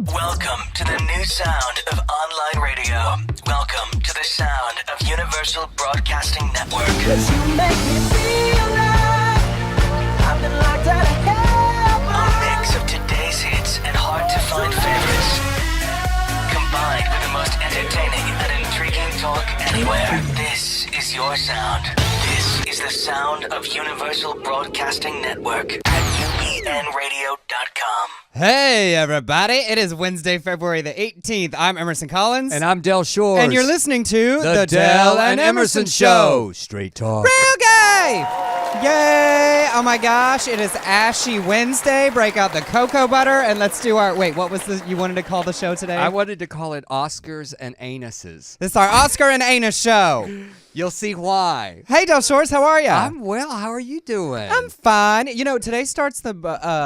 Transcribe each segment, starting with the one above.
Welcome to the new sound of online radio. Welcome to the sound of Universal Broadcasting Network. 'Cause you make me feel like I've been locked out of heaven. A mix of today's hits and hard-to-find favorites, combined with the most entertaining and intriguing talk anywhere. This is your sound. This is the sound of Universal Broadcasting Network at UBNradio.com. Hey, everybody. It is Wednesday, February the 18th. I'm Emerson Collins. And I'm Del Shores. And you're listening to The Del and Emerson Show. Straight talk. Real gay! Yay! Oh my gosh, it is Ashy Wednesday. Break out the cocoa butter and let's do our... Wait, what was you wanted to call the show today? I wanted to call it Oscars and Anuses. This is our Oscar and Anus show. You'll see why. Hey, Del Shores, how are you? I'm well. How are you doing? I'm fine. You know, today starts the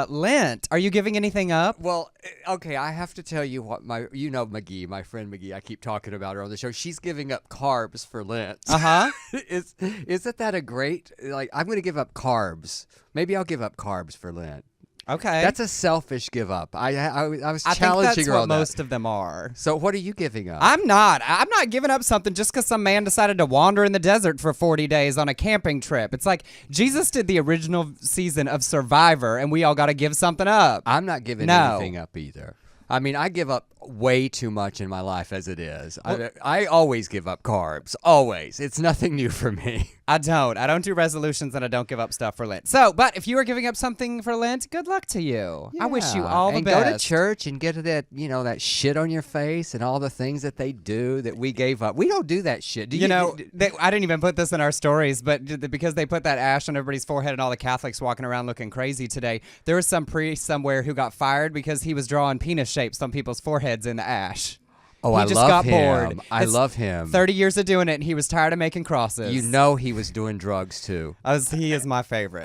Lent. Are you giving anything up? Well, okay, I have to tell you what McGee, my friend McGee, I keep talking about her on the show. She's giving up carbs for Lent. Uh-huh. Isn't that a great, I'm going to give up carbs. Maybe I'll give up carbs for Lent. Okay. That's a selfish give up. I was I challenging think that's her what on that. most of them are. So what are you giving up? I'm not giving up something just because some man decided to wander in the desert for 40 days on a camping trip. It's like Jesus did the original season of Survivor, and we all got to give something up. I'm not giving anything up either. I mean, I give up way too much in my life as it is. I always give up carbs. Always. It's nothing new for me. I don't do resolutions, and I don't give up stuff for Lent. So, but if you are giving up something for Lent, good luck to you. I wish you all the best. And go to church and get that, that shit on your face and all the things that they do that we gave up. We don't do that shit. I didn't even put this in our stories, but because they put that ash on everybody's forehead and all the Catholics walking around looking crazy today, there was some priest somewhere who got fired because he was drawing penis shapes on people's foreheads in the ash. Oh, he I just love got him. bored. I love him. 30 years of doing it, and he was tired of making crosses. You know he was doing drugs, too. He is my favorite.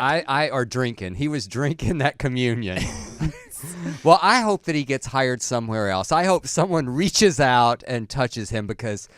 Or drinking. He was drinking that communion. Well, I hope that he gets hired somewhere else. I hope someone reaches out and touches him because,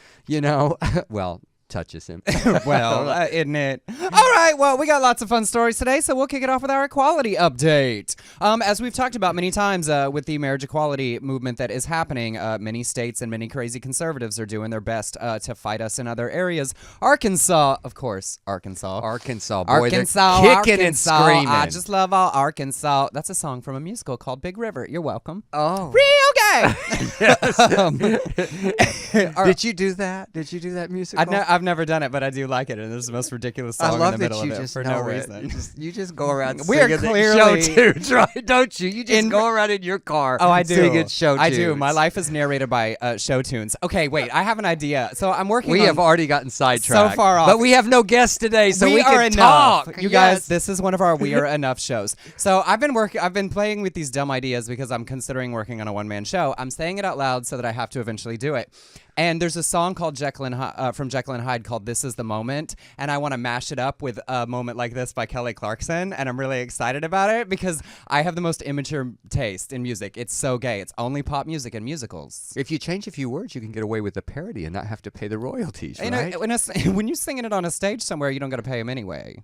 touches him. Isn't it? All right, well, we got lots of fun stories today, so we'll kick it off with our equality update. As we've talked about many times with the marriage equality movement that is happening, many states and many crazy conservatives are doing their best to fight us in other areas. Arkansas, of course, Arkansas. Boy, Arkansas, they're kicking and screaming. I just love all Arkansas. That's a song from a musical called Big River. You're welcome. Oh. Real gay! Did you do that? Did you do that musical? I've never done it, but I do like it, and it's the most ridiculous song in the middle of it for no reason. You just go around We're singing clearly show tunes, right? Don't you? You just go around in your car singing show tunes. I do. My life is narrated by show tunes. Okay, wait. I have an idea. So I'm working We have already gotten sidetracked. So far off. But we have no guests today, so we are can enough. talk. You guys, this is one of our We Are Enough shows. So I've been playing with these dumb ideas because I'm considering working on a one-man show. I'm saying it out loud so that I have to eventually do it. And there's a song called from Jekyll and Hyde called This Is the Moment, and I want to mash it up with A Moment Like This by Kelly Clarkson, and I'm really excited about it because I have the most immature taste in music. It's so gay. It's only pop music and musicals. If you change a few words, you can get away with a parody and not have to pay the royalties, right? When you're singing it on a stage somewhere, you don't got to pay them anyway.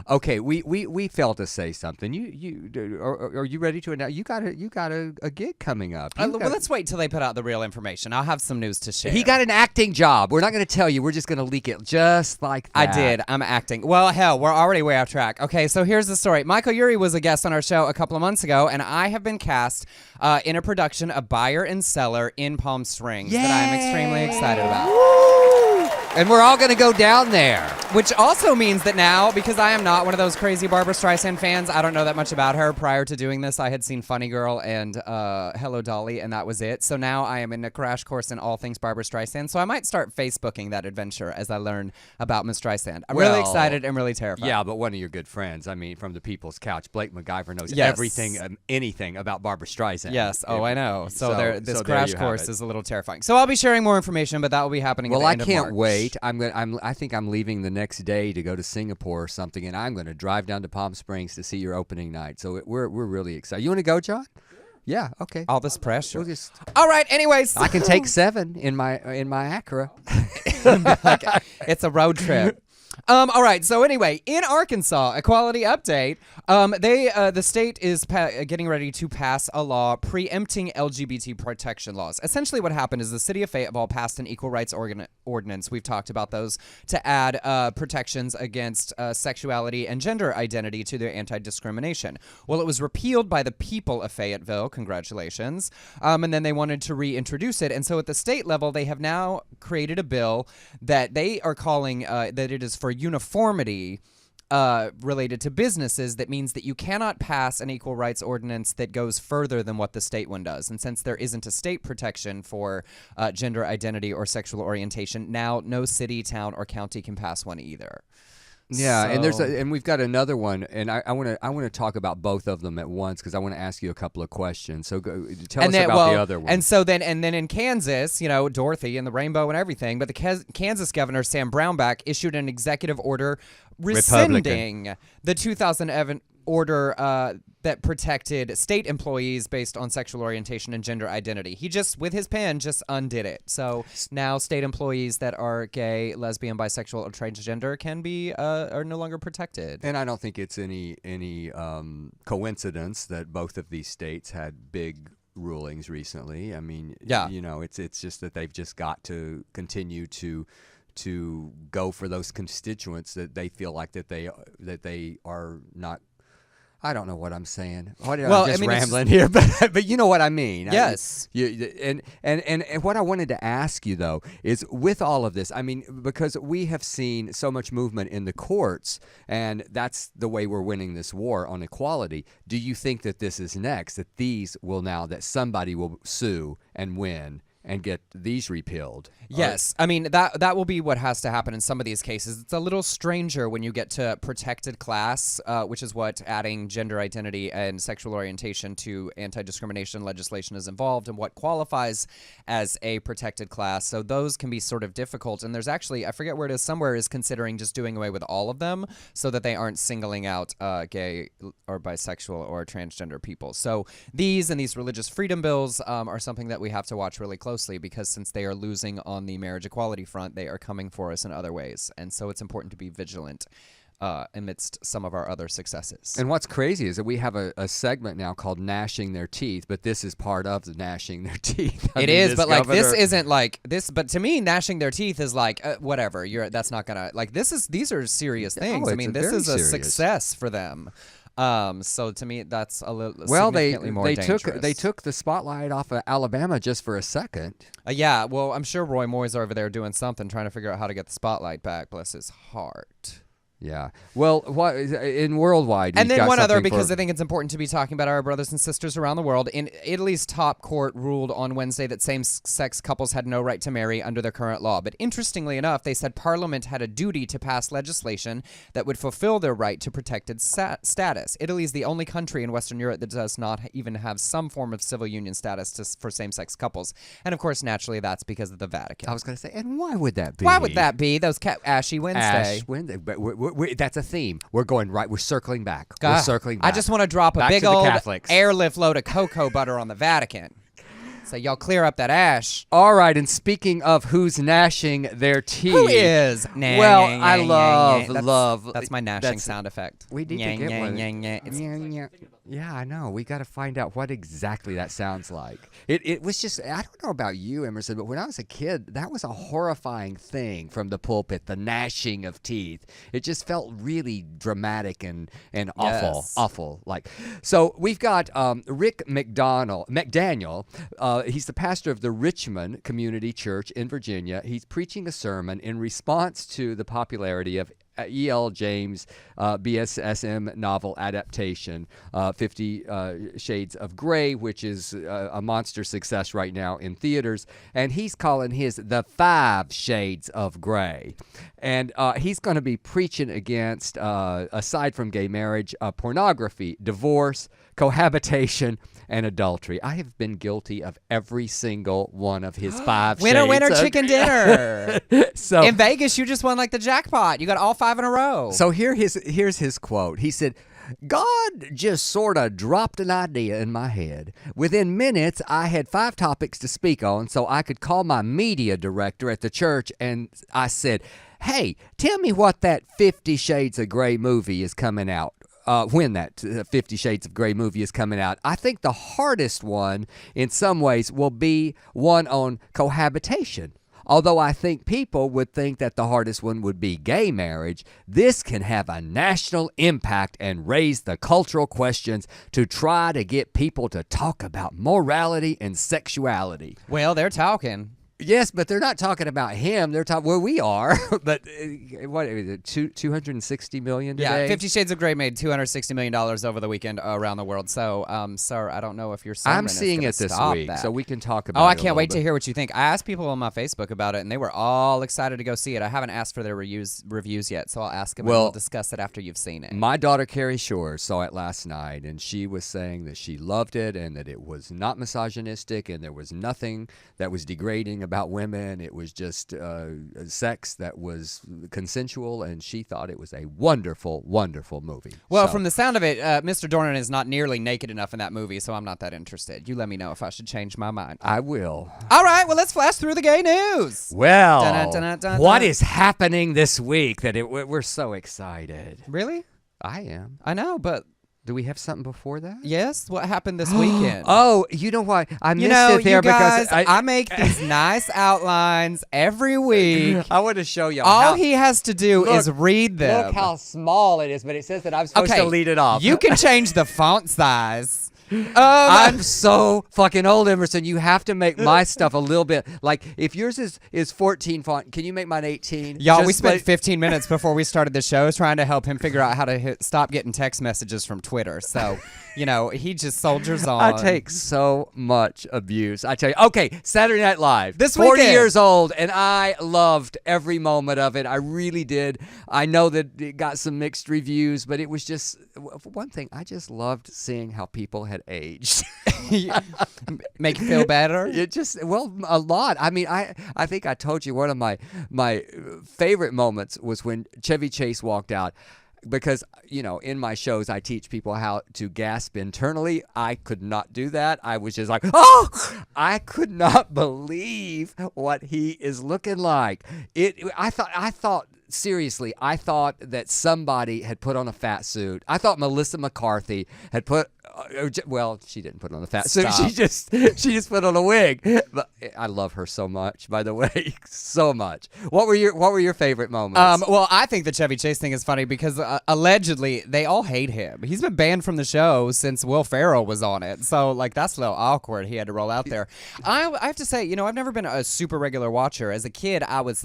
Okay, we failed to say something. Are you ready to announce? You got a gig coming up. Well, let's wait till they put out the real information. I'll have some news to share. He got an acting job. We're not going to tell you. We're just going to leak it just like that. I did. I'm acting. Well, hell, we're already way off track. Okay, so here's the story. Michael Urie was a guest on our show a couple of months ago, and I have been cast in a production of Buyer and Seller in Palm Springs that I'm extremely excited about. And we're all going to go down there. Which also means that now, because I am not one of those crazy Barbra Streisand fans, I don't know that much about her. Prior to doing this, I had seen Funny Girl and Hello Dolly, and that was it. So now I am in a crash course in all things Barbra Streisand. So I might start Facebooking that adventure as I learn about Miss Streisand. I'm really excited and really terrified. Yeah, but one of your good friends, from the People's Couch, Blake MacGyver knows everything, anything about Barbra Streisand. Yes, I know. So this crash course is a little terrifying. So I'll be sharing more information, but that will be happening at the end of March. Well, I can't wait. I think I'm leaving the next day to go to Singapore or something, and I'm going to drive down to Palm Springs to see your opening night. So we're really excited. You want to go, John? Yeah. Okay. All this pressure. All right. Anyways, I can take 7 in my Acura. It's a road trip. All right. So anyway, in Arkansas, equality update. The state is getting ready to pass a law preempting LGBT protection laws. Essentially, what happened is the city of Fayetteville passed an equal rights ordinance. We've talked about those to add protections against sexuality and gender identity to their anti-discrimination. Well, it was repealed by the people of Fayetteville. Congratulations. And then they wanted to reintroduce it. And so at the state level, they have now created a bill that they are calling that it is for uniformity related to businesses. That means that you cannot pass an equal rights ordinance that goes further than what the state one does. And since there isn't a state protection for gender identity or sexual orientation, now no city, town, or county can pass one either. Yeah, So- and we've got another one, and I want to talk about both of them at once because I want to ask you a couple of questions. So tell us about the other one. And then in Kansas, Dorothy and the rainbow and everything, but the Kansas governor, Sam Brownback, issued an executive order rescinding the 2011 order that protected state employees based on sexual orientation and gender identity. He just, with his pen, just undid it. So now state employees that are gay, lesbian, bisexual, or transgender can be are no longer protected. And I don't think it's any coincidence that both of these states had big rulings recently. I mean, Yeah. It's just that they've just got to continue to go for those constituents that they feel like that they are not. I don't know what I'm saying. I'm just rambling here, but you know what I mean. Yes. And what I wanted to ask you though is, with all of this, I mean, because we have seen so much movement in the courts, and that's the way we're winning this war on equality. Do you think that this is next? That somebody will sue and win and get these repealed? Yes. I mean, that will be what has to happen in some of these cases. It's a little stranger when you get to protected class, which is what adding gender identity and sexual orientation to anti-discrimination legislation is involved, and what qualifies as a protected class. So those can be sort of difficult. And there's actually, I forget where it is, somewhere is considering just doing away with all of them so that they aren't singling out gay or bisexual or transgender people. So these and these religious freedom bills are something that we have to watch really closely, because since they are losing on the marriage equality front, they are coming for us in other ways. And so it's important to be vigilant amidst some of our other successes. And what's crazy is that we have a segment now called Gnashing Their Teeth, but this is part of the Gnashing Their Teeth. It is, but like this isn't like this. But to me, gnashing their teeth is like whatever. That's not gonna like this is. These are serious things. I mean, this is a success for them. So to me, that's a little significantly more dangerous. They took the spotlight off of Alabama just for a second. Yeah, well, I'm sure Roy Moore's over there doing something, trying to figure out how to get the spotlight back. Bless his heart. Yeah. Well, what in worldwide? And then one other, because I think it's important to be talking about our brothers and sisters around the world. In Italy's top court ruled on Wednesday that same-sex couples had no right to marry under their current law. But interestingly enough, they said Parliament had a duty to pass legislation that would fulfill their right to protected status. Italy is the only country in Western Europe that does not even have some form of civil union status for same-sex couples. And of course, naturally, that's because of the Vatican. I was going to say, and why would that be? Why would that be? Those Ashy Wednesday. Ash Wednesday. But that's a theme. We're going right. We're circling back. God, We're circling back. I just want to drop a Back big to the old Catholics. airlift load of cocoa butter on the Vatican. So y'all clear up that ash. All right, and speaking of who's gnashing their teeth. Who is? Well, I love. That's my gnashing sound effect. We need to get one. Yeah, I know. We got to find out what exactly that sounds like. It was just, I don't know about you, Emerson, but when I was a kid, that was a horrifying thing from the pulpit, the gnashing of teeth. It just felt really dramatic and awful. Like, so we've got Rick McDaniel. He's the pastor of the Richmond Community Church in Virginia. He's preaching a sermon in response to the popularity of E.L. James' BSSM novel adaptation, 50 Shades of Grey, which is a monster success right now in theaters. And he's calling his The 5 Shades of Grey. And he's going to be preaching against, aside from gay marriage, pornography, divorce, cohabitation, and adultery. I have been guilty of every single one of his 5 shades. Winner, chicken dinner. So in Vegas, you just won like the jackpot. You got all 5 in a row. So here's his quote. He said, God just sort of dropped an idea in my head. Within minutes, I had 5 topics to speak on, so I could call my media director at the church, and I said, hey, tell me what that 50 Shades of Grey movie is coming out. When that 50 Shades of Grey movie is coming out. I think the hardest one in some ways will be one on cohabitation. Although I think people would think that the hardest one would be gay marriage, this can have a national impact and raise the cultural questions to try to get people to talk about morality and sexuality. Well, they're talking. Yes, but they're not talking about him. They're talking where we are. But what is it? 260 million today? Yeah, 50 Shades of Grey made $260 million over the weekend around the world. So, sir, I don't know if your sermon I'm seeing is it this stop week, that. so we can talk about it. Oh, I a can't wait little to bit. hear what you think. I asked people on my Facebook about it, and they were all excited to go see it. I haven't asked for their reviews yet, so I'll ask them and we'll discuss it after you've seen it. My daughter, Carrie Shores, saw it last night, and she was saying that she loved it and that it was not misogynistic and there was nothing that was degrading about women. It was just sex that was consensual, and she thought it was a wonderful, wonderful movie. Well, So- from the sound of it, Mr. Dornan is not nearly naked enough in that movie, so I'm not that interested. You let me know if I should change my mind. I will. All right, well, let's flash through the gay news. Well, Dun-dun-dun-dun-dun. what is happening this week that we're so excited? Really? I am. I know, but Do we have something before that? yes, what happened this weekend? Oh, you know what? I missed You know, it there you guys, because I make these nice outlines every week. I want to show you All how, he has to do is read them. look how small it is, but it says that I'm supposed to lead it off. You can change the font size. I'm so fucking old, Emerson. You have to make my stuff a little bit like if yours is 14 font. Can you make mine 18? Y'all, we Just spent like- 15 minutes before we started the show trying to help him figure out how to stop getting text messages from Twitter. So, you know, he just soldiers on. I take so much abuse. I tell you. Okay, Saturday Night Live. This 40 weekend. years old, and I loved every moment of it. I really did. I know that it got some mixed reviews, but it was just for one thing. I just loved seeing how people had aged. Make you feel better? It just a lot. I mean, I think I told you one of my favorite moments was when Chevy Chase walked out. Because, you know, in my shows, I teach people how to gasp internally. I could not do that. I was just like, oh, I could not believe what he is looking like. I thought, seriously, I thought that somebody had put on a fat suit. I thought Melissa McCarthy had put, well, she didn't put on a fat suit. Stop. She just put on a wig. But I love her so much, by the way, so much. What were your favorite moments? Well, I think the Chevy Chase thing is funny because allegedly they all hate him. He's been banned from the show since Will Ferrell was on it. So, like, that's a little awkward. He had to roll out there. I have to say, you know, I've never been a super regular watcher. As a kid, I was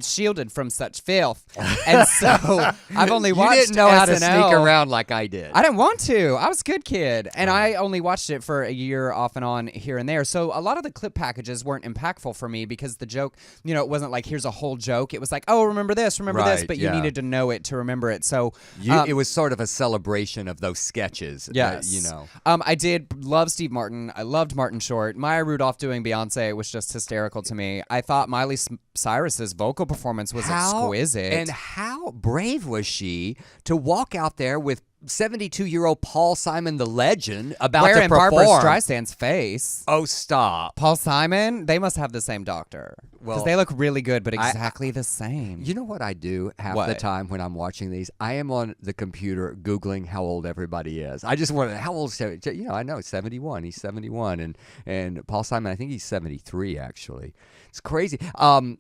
shielded from such filth. And so I've only watched You didn't know how to SNL. sneak around like I did. I didn't want to. I was a good kid. And I only watched it for a year off and on here and there. So a lot of the clip packages weren't impactful for me because the joke, you know, it wasn't like, here's a whole joke. It was like, oh, remember this, this. Right, But you yeah. needed to know it to remember it. So It was sort of a celebration of those sketches. yes. You know. I did love Steve Martin. I loved Martin Short. Maya Rudolph doing Beyonce was just hysterical to me. I thought Miley Cyrus's vocal performance was exquisite. And how brave was she to walk out there with 72-year-old Paul Simon, the legend, about wearing to perform? Barbra Streisand's face. Oh, stop. Paul Simon, they must have the same doctor. Because Well, they look really good, but exactly the same. You know what I do half the What? time when I'm watching these? I am on the computer Googling how old everybody is. I just want to, how old is he? You know, I know, 71. He's 71. And Paul Simon, I think he's 73, actually. It's crazy.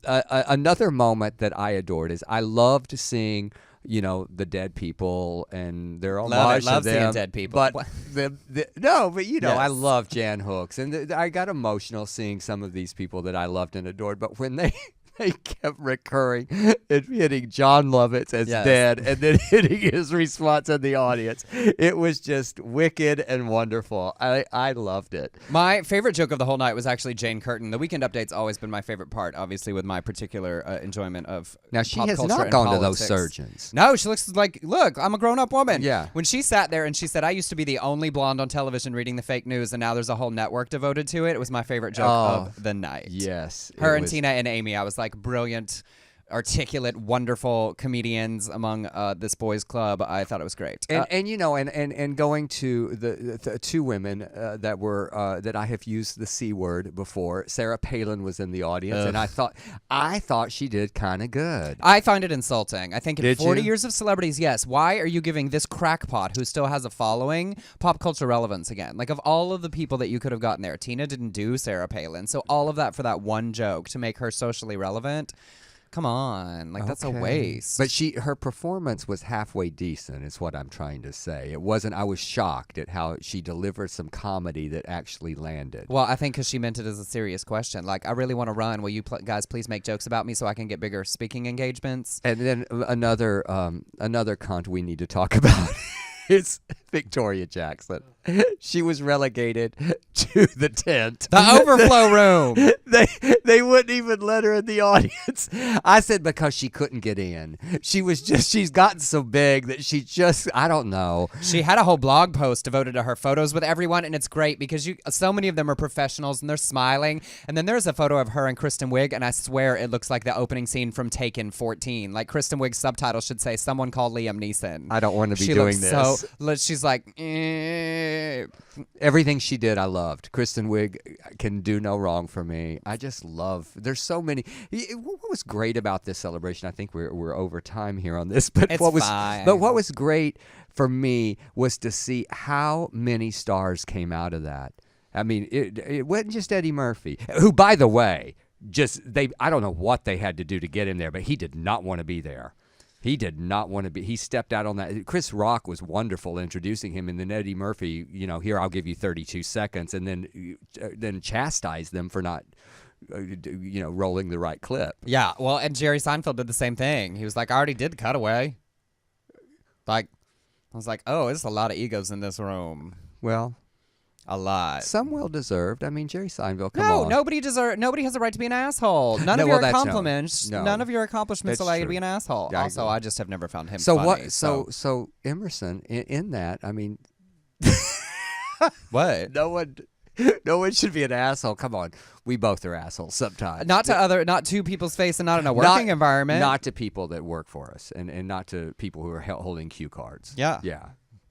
Another moment that I adored is I loved seeing, you know, the dead people, and they're all Love seeing seeing dead people. But What? but you know, I Yes. love Jan Hooks, and I got emotional seeing some of these people that I loved and adored. But when they kept recurring and hitting John Lovitz as Yes. dead, and then hitting his response in the audience, it was just wicked and wonderful. I loved it. My favorite joke of the whole night was actually Jane Curtin. The Weekend Update's always been my favorite part, obviously, with my particular enjoyment of Now she pop has culture not and gone to those politics. surgeons. No, she looks like, look, I'm a grown-up woman. Yeah. When she sat there and she said, I used to be the only blonde on television reading the fake news, and now there's a whole network devoted to it. It was my favorite joke of the night. Yes, Her it and was- Tina and Amy, I was like, brilliant articulate, wonderful comedians among this boys' club. I thought it was great. And going to the two women that were that I have used the C word before. Sarah Palin was in the audience, and I thought she did kind of good. I find it insulting. I think in Did 40 you? years of celebrities, yes. Why are you giving this crackpot who still has a following pop culture relevance again? Like, of all of the people that you could have gotten there, Tina didn't do Sarah Palin, so all of that for that one joke to make her socially relevant. Come on, like that's a Okay. waste. But her performance was halfway decent, is what I'm trying to say. It wasn't. I was shocked at how she delivered some comedy that actually landed. Well, I think because she meant it as a serious question. Like, I really want to run. Will you guys please make jokes about me so I can get bigger speaking engagements? And then another cunt we need to talk about is Victoria Jackson. She was relegated to the tent. The overflow room. They wouldn't even let her in the audience. I said because she couldn't get in. She's gotten so big that I don't know. She had a whole blog post devoted to her photos with everyone, and it's great because so many of them are professionals and they're smiling. And then there's a photo of her and Kristen Wiig, and I swear it looks like the opening scene from Taken 14. Like, Kristen Wiig's subtitle should say, "Someone call Liam Neeson." I don't want to be She doing looks this. she's like, Everything she did, I loved. Kristen Wiig can do no wrong for me. I just love. There's so many. What was great about this celebration? I think we're over time here on this, but It's what was fine. but what was great for me was to see how many stars came out of that. I mean, it wasn't just Eddie Murphy, who, by the way, I don't know what they had to do to get him there, but he did not want to be there. He did not want to be. He stepped out on that. Chris Rock was wonderful introducing him, and then Eddie Murphy, here, I'll give you 32 seconds, and then chastise them for not, rolling the right clip. yeah. Well, and Jerry Seinfeld did the same thing. He was like, "I already did the cutaway." Like, I was like, "Oh, there's a lot of egos in this room. Well, A lot." some well deserved. I mean, Jerry Seinfeld. Come No, on. nobody has a right to be an asshole. None of well, your that's no. accomplishments, No. none of your accomplishments That's allow you to true. be an asshole. I Also, agree. I just have never found him So funny. what? So Emerson, in that, I mean, what? no one should be an asshole. Come on, we both are assholes sometimes. Not to people's face, and not in a working environment. Not to people that work for us, and not to people who are holding cue cards. Yeah.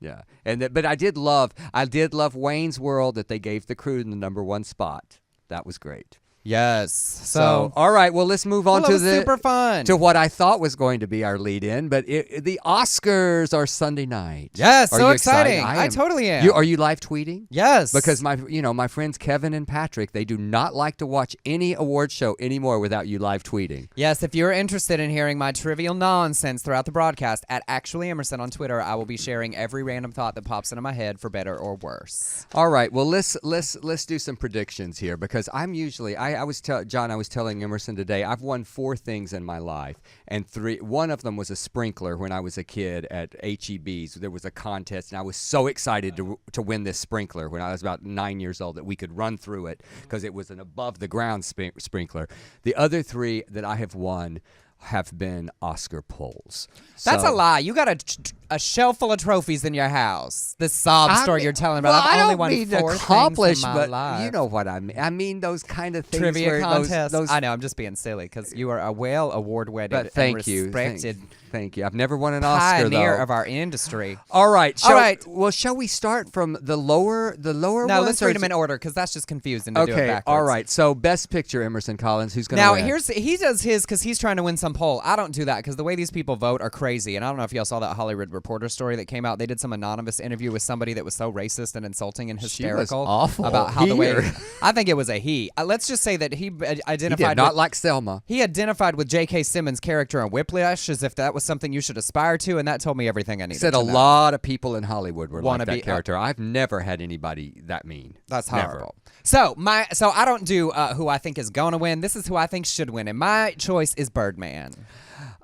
Yeah. But I did love Wayne's World, that they gave the crew the #1 spot. That was great. Yes. So all right, well, let's move on Well, it to was super fun. to what I thought was going to be our lead-in, but the Oscars are Sunday night. Yes, Are so you exciting. excited? I totally am. Are you live tweeting? Yes. Because my friends Kevin and Patrick, they do not like to watch any award show anymore without you live tweeting. Yes, if you're interested in hearing my trivial nonsense throughout the broadcast, at Actually Emerson on Twitter, I will be sharing every random thought that pops into my head, for better or worse. All right, well, let's do some predictions here, because I'm usually I was telling Emerson today, I've won 4 things in my life, and one of them was a sprinkler when I was a kid at HEB's. There was a contest, and I was so excited to win this sprinkler when I was about 9 years old, that we could run through it because it was an above-the-ground sprinkler. The other 3 that I have won have been Oscar polls. That's So- a lie. You got a shelf full of trophies in your house. This sob story you're telling about. Well, I've only don't won mean 4 accomplish, things in my but life. you know what I mean. I mean those kind of things. Trivia where contest. Those, I know, I'm just being silly because you are a well award-winning but and thank you. respected Thank you. I've never won an Oscar, pioneer though. of our industry. All right. All right. Well, shall we start from the lower No, ones? let's or read is them in it- order because that's just confusing to do it Okay. backwards. All right. So, Best Picture, Emerson Collins. Who's going to Now, win? he does his because he's trying to win some poll. I don't do that because the way these people vote are crazy. And I don't know if y'all saw that Hollywood Reporter story that came out. They did some anonymous interview with somebody that was so racist and insulting and She was hysterical awful. about how the way. Here. I think it was a he. Let's just say that he He identified did not with, like Selma. he identified with J.K. Simmons' character in Whiplash as if that was something you should aspire to, and that told me everything I needed Said to a know. lot of people in Hollywood were Wanna like that be- character. I've never had anybody that mean. That's Never. horrible. So I don't do who I think is going to win. This is who I think should win, and my choice is Birdman.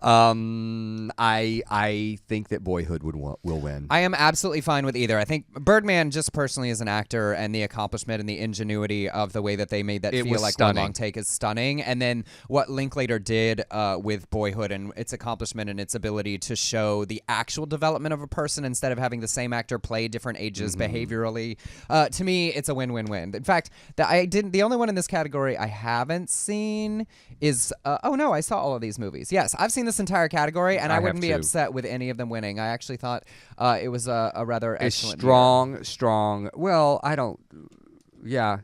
I think that Boyhood will win. I am absolutely fine with either. I think Birdman, just personally as an actor, and the accomplishment and the ingenuity of the way that they made that It feel was like stunning. one long take is stunning. And then what Linklater did with Boyhood and its accomplishment and its ability to show the actual development of a person instead of having the same actor play different ages behaviorally. To me, it's a win-win-win. In fact, the only one in this category I haven't seen is I saw all of these movies. Yes, I've seen this entire category, and I I have wouldn't be too. upset with any of them winning. I actually thought it was a rather A excellent year. strong. Well, I don't. Yeah.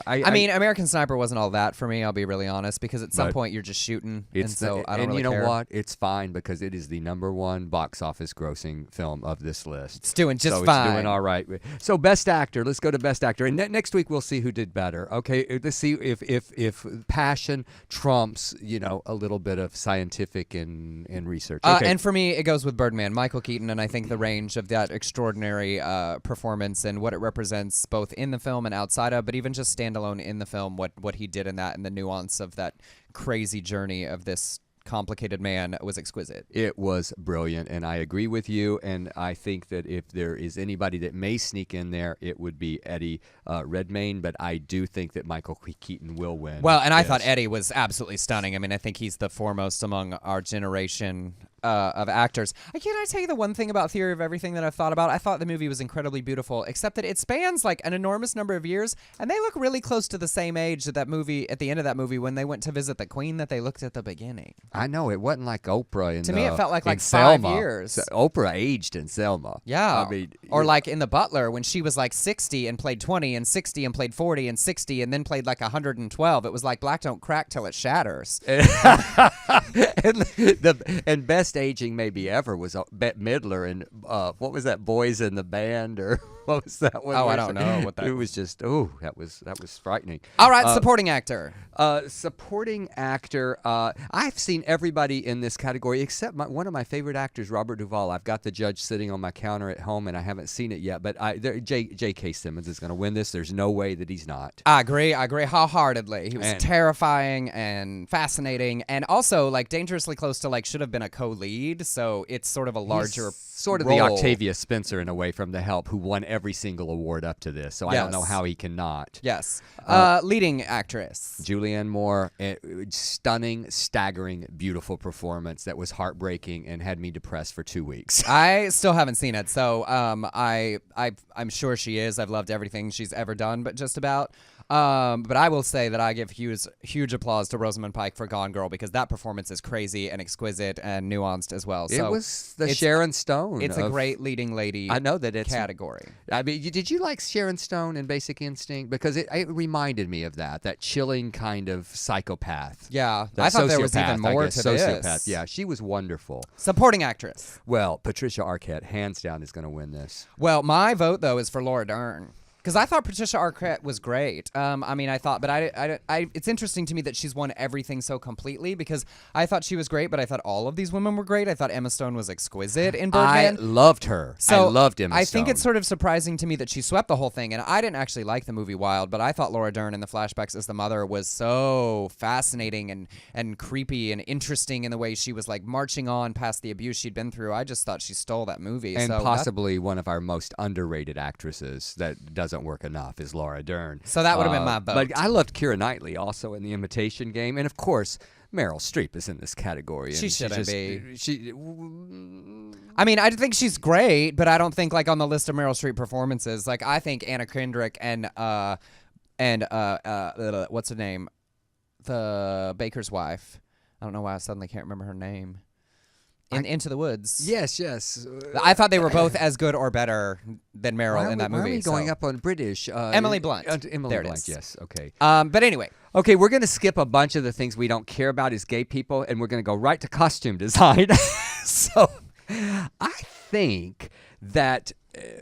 I mean, American Sniper wasn't all that for me. I'll be really honest, because at some But point you're just shooting, and it's so I don't really you know care. what? It's fine because it is the #1 box office grossing film of this list. It's doing just so fine. It's doing all right. So Best Actor. Let's go to Best Actor, and next week we'll see who did better. Okay, let's see if passion trumps a little bit of scientific and research. Okay. And for me, it goes with Birdman, Michael Keaton, and I think the range of that extraordinary performance and what it represents both in the film and outside of, but even just standalone in the film, what he did in that and the nuance of that crazy journey of this complicated man was exquisite. It was brilliant, and I agree with you. And I think that if there is anybody that may sneak in there, it would be Eddie Redmayne. But I do think that Michael Keaton will win. Well, and I this. thought Eddie was absolutely stunning. I mean, I think he's the foremost among our generation of actors. Can I tell you the one thing about Theory of Everything that I've thought about? I thought the movie was incredibly beautiful, except that it spans like an enormous number of years, and they look really close to the same age at that movie, at the end of that movie, when they went to visit the Queen that they looked at the beginning. I know it wasn't like Oprah in To me, it felt like in 5 Selma. years. So Oprah aged in Selma. Yeah. I mean, or like in The Butler when she was like 60 and played 20 and 60 and played 40 and 60 and then played like 112. It was like black don't crack till it shatters. and best aging maybe ever was Bette Midler and what was that, Boys in the Band, or what was that one? Oh, I don't know what that It was just that was frightening. All right, supporting actor. Supporting actor. I've seen everybody in this category except one of my favorite actors, Robert Duvall. I've got the judge sitting on my counter at home, and I haven't seen it yet. But J.K. Simmons is going to win this. There's no way that he's not. I agree wholeheartedly. He was terrifying and fascinating, and also like dangerously close to like should have been a co-lead. So it's sort of a larger. Sort of role. the Octavia Spencer in a way from The Help, who won every single award up to this. So I don't know how he cannot. Yes. Leading actress. Julianne Moore, stunning, staggering, beautiful performance that was heartbreaking and had me depressed for 2 weeks. I still haven't seen it, so I'm sure she is. I've loved everything she's ever done, but just about. But I will say that I give huge applause to Rosamund Pike for Gone Girl, because that performance is crazy and exquisite and nuanced as well. So it was the Sharon Stone. It's a great leading lady. I know that it's category. I mean, did you like Sharon Stone in Basic Instinct? Because it reminded me of that chilling kind of psychopath. Yeah, That I thought there was sociopath, even more I guess, to sociopath. this. Yeah, she was wonderful. Supporting actress. Well, Patricia Arquette, hands down, is going to win this. Well, my vote though is for Laura Dern. Because I thought Patricia Arquette was great. I mean, I thought, but it's interesting to me that she's won everything so completely, because I thought she was great, but I thought all of these women were great. I thought Emma Stone was exquisite in Birdman. I loved her. So I loved Emma Stone. I think it's sort of surprising to me that she swept the whole thing, and I didn't actually like the movie Wild, but I thought Laura Dern in the flashbacks as the mother was so fascinating and creepy and interesting in the way she was like marching on past the abuse she'd been through. I just thought she stole that movie. And so possibly one of our most underrated actresses that doesn't work enough is Laura Dern. So that would have been my vote. But I loved Keira Knightley also in The Imitation Game, and of course Meryl Streep is in this category. She and shouldn't be. She. I mean, I think she's great, but I don't think like on the list of Meryl Streep performances. Like I think Anna Kendrick and what's her name, the baker's wife. I don't know why I suddenly can't remember her name. Into the Woods. Yes. I thought they were both as good or better than Meryl in that movie. Why are we going up on British? Emily Blunt. Emily There it Blunt, is. yes. Okay. But anyway. Okay, we're going to skip a bunch of the things we don't care about as gay people, and we're going to go right to costume design. So I think that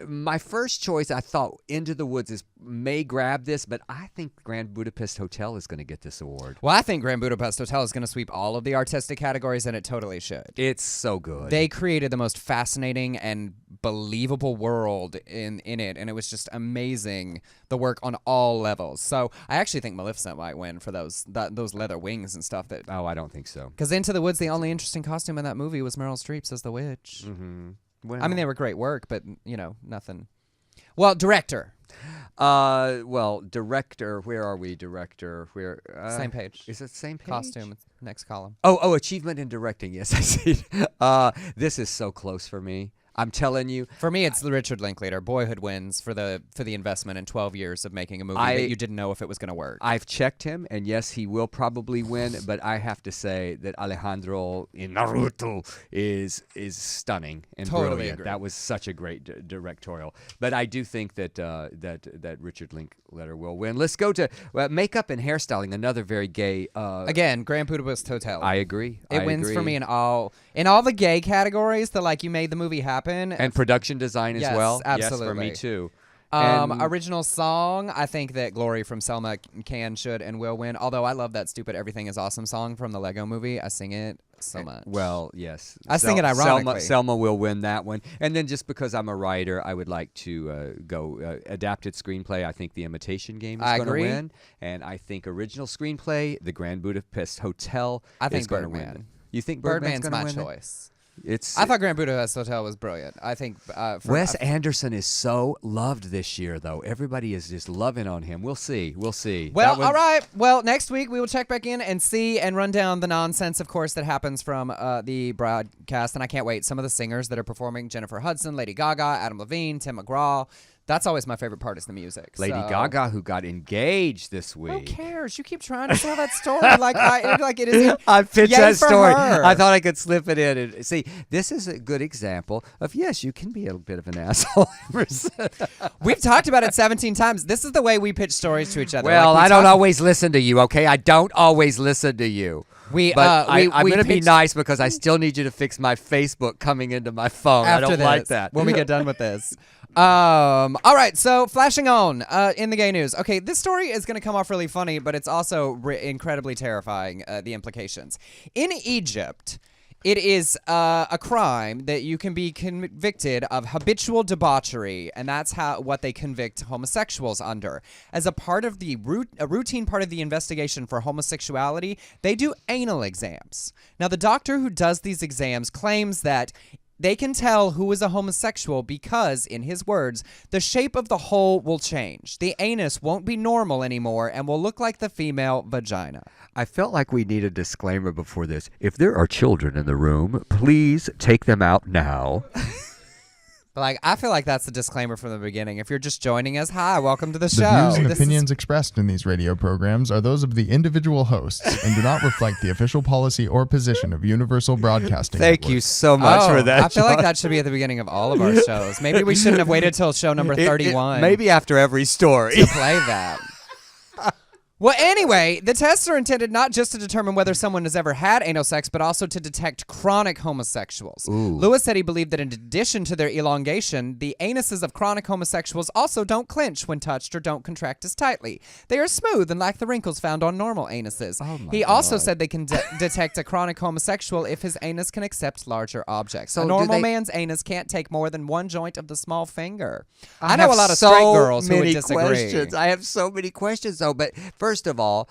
my first choice, I thought Into the Woods may grab this, but I think Grand Budapest Hotel is going to get this award. Well, I think Grand Budapest Hotel is going to sweep all of the artistic categories, and it totally should. It's so good. They created the most fascinating and believable world in it, and it was just amazing, the work on all levels. So I actually think Maleficent might win for those leather wings and stuff. Oh, I don't think so. Because Into the Woods, the only interesting costume in that movie was Meryl Streep's as the witch. Mm-hmm. Well, I mean, they were great work, but, nothing. Well, director. Director. Where are we? Director. Where? Same page. Is it the same page? Costume. Next column. Oh, achievement in directing. Yes, I see. This is so close for me. I'm telling you. For me, it's Richard Linklater. Boyhood wins for the investment in 12 years of making a movie that you didn't know if it was going to work. I've checked him, and yes, he will probably win. But I have to say that Alejandro in Naruto is stunning and Totally brilliant. agree. That was such a great directorial. But I do think that that Richard Linklater will win. Let's go to makeup and hairstyling. Another very gay. Again, Grand Budapest Hotel. I agree. It wins for me in all the gay categories. You made the movie happen. And production design as well. Absolutely. Yes, for me too. Original song, I think that Glory from Selma should and will win. Although I love that stupid Everything is Awesome song from the Lego movie. I sing it so much. Well, yes. I sing it ironically. Selma will win that one. And then just because I'm a writer, I would like to go adapted screenplay. I think The Imitation Game is going to win. And I think original screenplay, The Grand Budapest Hotel is going to win. You think Birdman's my win choice. I thought Grand Budapest Hotel was brilliant. I think Wes Anderson is so loved this year, though. Everybody is just loving on him. We'll see. Well, all right. Well, next week we will check back in and see and run down the nonsense, of course, that happens from the broadcast. And I can't wait. Some of the singers that are performing: Jennifer Hudson, Lady Gaga, Adam Levine, Tim McGraw. That's always my favorite part, is the music. Lady Gaga, who got engaged this week. Who cares? You keep trying to tell that story like it is. I pitched that story. Her. I thought I could slip it in. And see, this is a good example of, yes, you can be a bit of an asshole. We've talked about it 17 times. This is the way we pitch stories to each other. Well, I don't always listen to you, okay? I don't always listen to you. I'm going to be nice because I still need you to fix my Facebook coming into my phone. I don't like that. When we get done with this. All right, so flashing on in the gay news. Okay, this story is going to come off really funny, but it's also incredibly terrifying, the implications. In Egypt, it is a crime that you can be convicted of habitual debauchery, and that's what they convict homosexuals under. As a part of a routine part of the investigation for homosexuality, they do anal exams. Now, the doctor who does these exams claims that they can tell who is a homosexual because, in his words, the shape of the hole will change. The anus won't be normal anymore and will look like the female vagina. I felt like we need a disclaimer before this. If there are children in the room, please take them out now. I feel like that's the disclaimer from the beginning. If you're just joining us, hi, welcome to the show. The views and opinions expressed in these radio programs are those of the individual hosts and do not reflect the official policy or position of Universal Broadcasting Thank Network. you so much for that, I feel John. like that should be at the beginning of all of our shows. Maybe we shouldn't have waited till show number 31. Maybe after every story. To play that. Well, anyway, the tests are intended not just to determine whether someone has ever had anal sex, but also to detect chronic homosexuals. Ooh. Lewis said he believed that in addition to their elongation, the anuses of chronic homosexuals also don't clench when touched or don't contract as tightly. They are smooth and lack the wrinkles found on normal anuses. He also said they can detect a chronic homosexual if his anus can accept larger objects. So a normal man's anus can't take more than one joint of the small finger. I know have a lot of so straight girls who would many disagree. questions. I have so many questions, though. But first of all,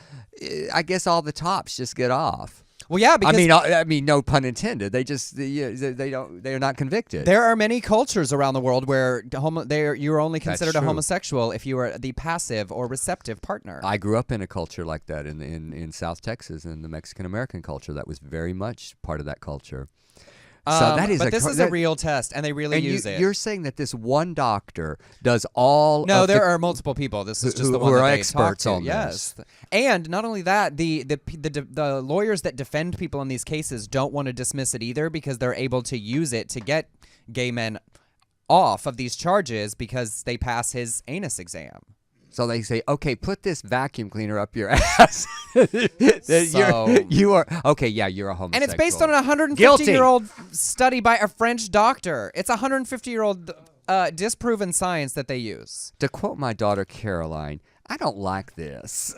I guess all the tops just get off. Well, yeah, because I mean, no pun intended. They just they're not convicted. There are many cultures around the world where you're only considered a true. homosexual if you are the passive or receptive partner. I grew up in a culture like that in South Texas, in the Mexican American culture. That was very much part of that culture. So that is but this is a real test, and they really use it. You're saying that this one doctor does all? No, there are multiple people. This is just the one who that are they experts talk to. on yes. this. And not only that, the lawyers that defend people in these cases don't want to dismiss it either because they're able to use it to get gay men off of these charges because they pass his anus exam. So they say, okay, put this vacuum cleaner up your ass. You are okay. Yeah, you're a homosexual. And it's based on a 150-year-old study by a French doctor. It's a 150-year-old disproven science that they use. To quote my daughter Caroline, I don't like this.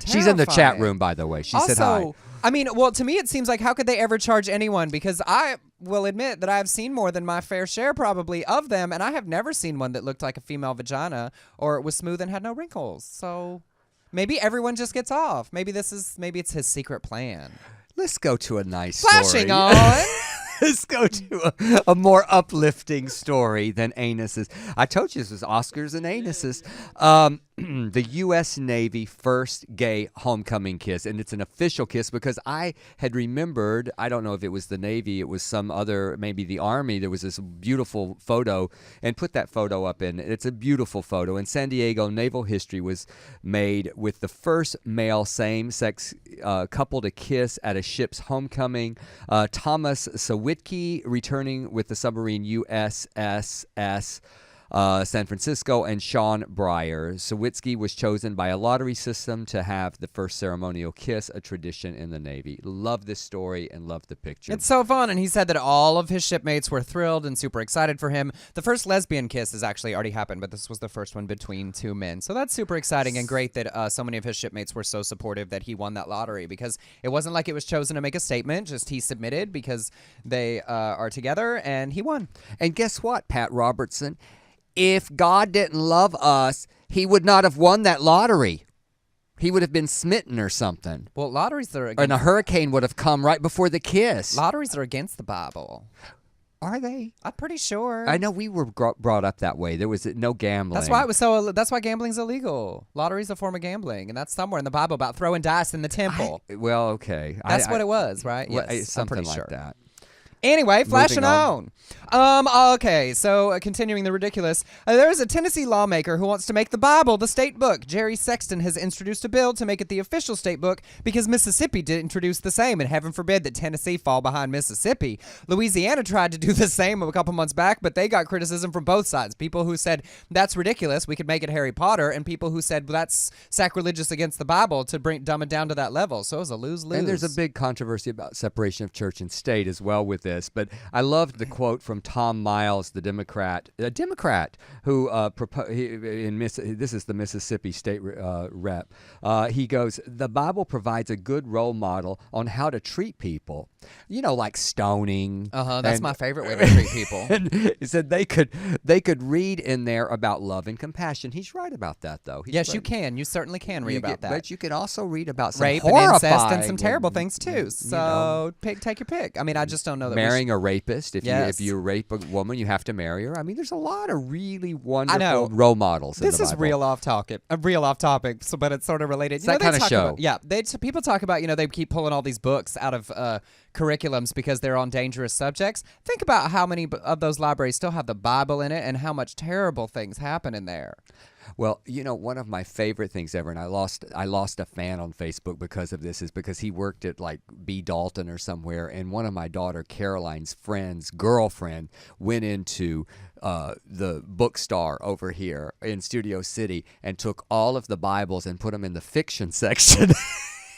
She's in the chat room, by the way. She said hi. I mean, well, to me, it seems like how could they ever charge anyone? Because I will admit that I've seen more than my fair share, probably, of them, and I have never seen one that looked like a female vagina or was smooth and had no wrinkles. So maybe everyone just gets off. Maybe it's his secret plan. Let's go to a nice Flashing story. on. Let's go to a more uplifting story than anuses. I told you this was Oscars and anuses. The U.S. Navy first gay homecoming kiss, and it's an official kiss because I had remembered, I don't know if it was the Navy, it was some other, maybe the Army, there was this beautiful photo, and put that photo up in. It's a beautiful photo. In San Diego, naval history was made with the first male same-sex couple to kiss at a ship's homecoming. Thomas Sawicki returning with the submarine USS San Francisco, and Sean Breyer. Sawicki was chosen by a lottery system to have the first ceremonial kiss, a tradition in the Navy. Love this story and love the picture. It's so fun, and he said that all of his shipmates were thrilled and super excited for him. The first lesbian kiss has actually already happened, but this was the first one between two men. So that's super exciting and great that so many of his shipmates were so supportive that he won that lottery, because it wasn't like it was chosen to make a statement, just he submitted because they are together, and he won. And guess what, Pat Robertson? If God didn't love us, he would not have won that lottery. He would have been smitten or something. Well, lotteries are against... And a hurricane would have come right before the kiss. Lotteries are against the Bible. Are they? I'm pretty sure. I know we were brought up that way. There was no gambling. That's why that's why gambling's illegal. Lottery's a form of gambling, and that's somewhere in the Bible about throwing dice in the temple. Well, okay. That's what it was, right? Well, Yes, something I'm pretty like sure. that. Anyway, flashing Moving on. Okay, so continuing the ridiculous, there is a Tennessee lawmaker who wants to make the Bible the state book. Jerry Sexton has introduced a bill to make it the official state book because Mississippi did introduce the same, and heaven forbid that Tennessee fall behind Mississippi. Louisiana tried to do the same a couple months back, but they got criticism from both sides. People who said, that's ridiculous, we could make it Harry Potter, and people who said, well, that's sacrilegious against the Bible to dumb it down to that level. So it was a lose-lose. And there's a big controversy about separation of church and state as well with this, but I loved the quote from Tom Miles, the Democrat, who this is the Mississippi state rep. He goes, the Bible provides a good role model on how to treat people. You know, like stoning. That's my favorite way to treat people. And he said they could read in there about love and compassion. He's right about that, though. Yes, right. you can. You certainly can read about that. But you can also read about some rape and incest and some terrible things too. So take your pick. I mean, I just don't know that marrying a rapist. Yes. If you rape a woman, you have to marry her. I mean, there's a lot of really wonderful role models. This in the is Bible. real off topic, so, but it's sort of related. It's that kind of show. People talk about they keep pulling all these books out of curriculums because they're on dangerous subjects. Think about how many of those libraries still have the Bible in it and how much terrible things happen in there. Well, one of my favorite things ever, and I lost a fan on Facebook because of this, is because he worked at like B. Dalton or somewhere, and one of my daughter Caroline's friend's girlfriend went into the bookstore over here in Studio City and took all of the Bibles and put them in the fiction section.